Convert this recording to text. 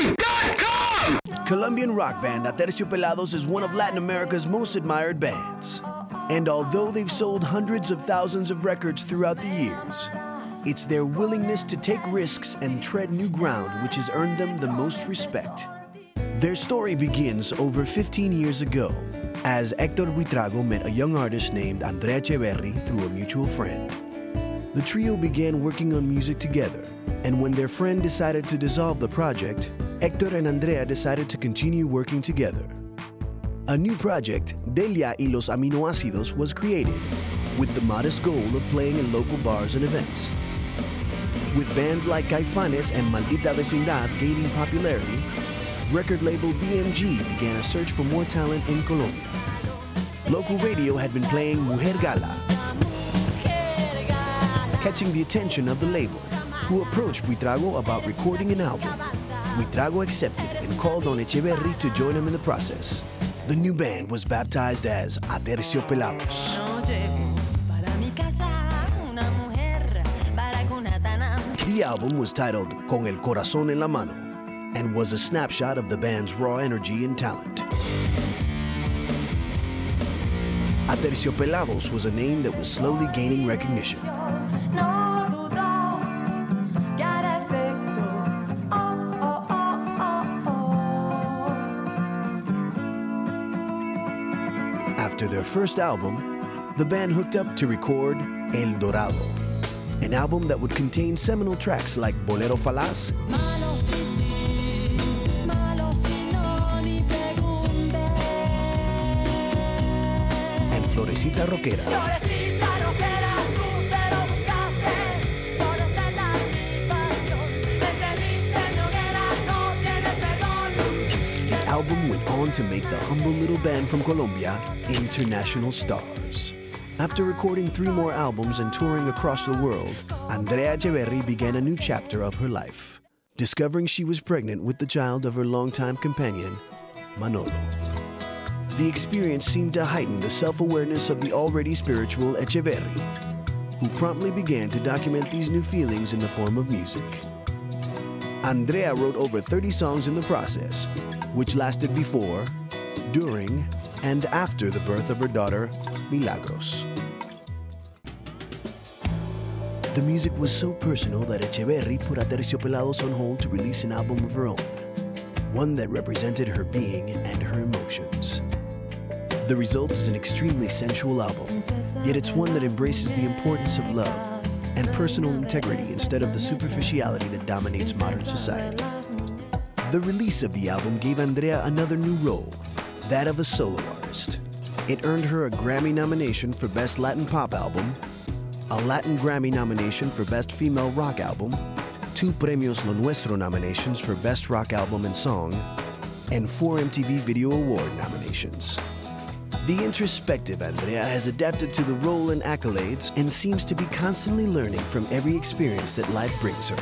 LATV.com! Colombian rock band Aterciopelados is one of Latin America's most admired bands. And although they've sold hundreds of thousands of records throughout the years, it's their willingness to take risks and tread new ground which has earned them the most respect. Their story begins over 15 years ago, as Héctor Buitrago met a young artist named Andrea Echeverri through a mutual friend. The trio began working on music together, and when their friend decided to dissolve the project, Héctor and Andrea decided to continue working together. A new project, Delia y los Aminoácidos, was created, with the modest goal of playing in local bars and events. With bands like Caifanes and Maldita Vecindad gaining popularity, record label BMG began a search for more talent in Colombia. Local radio had been playing Mujer Gala, catching the attention of the label, who approached Buitrago about recording an album. Buitrago accepted and called on Echeverri to join him in the process. The new band was baptized as Aterciopelados. The album was titled Con el Corazón en la Mano and was a snapshot of the band's raw energy and talent. Aterciopelados was a name that was slowly gaining recognition. After their first album, the band hooked up to record El Dorado, an album that would contain seminal tracks like Bolero Falaz and Florecita Roquera. The album went on to make the humble little band from Colombia international stars. After recording 3 more albums and touring across the world, Andrea Echeverri began a new chapter of her life, discovering she was pregnant with the child of her longtime companion, Manolo. The experience seemed to heighten the self-awareness of the already spiritual Echeverri, who promptly began to document these new feelings in the form of music. Andrea wrote over 30 songs in the process, which lasted before, during, and after the birth of her daughter, Milagros. The music was so personal that Echeverri put Aterciopelados on hold to release an album of her own, one that represented her being and her emotions. The result is an extremely sensual album, yet it's one that embraces the importance of love and personal integrity instead of the superficiality that dominates modern society. The release of the album gave Andrea another new role, that of a solo artist. It earned her a Grammy nomination for Best Latin Pop Album, a Latin Grammy nomination for Best Female Rock Album, 2 Premios Lo Nuestro nominations for Best Rock Album and Song, and 4 MTV Video Award nominations. The introspective Andrea has adapted to the role and accolades and seems to be constantly learning from every experience that life brings her.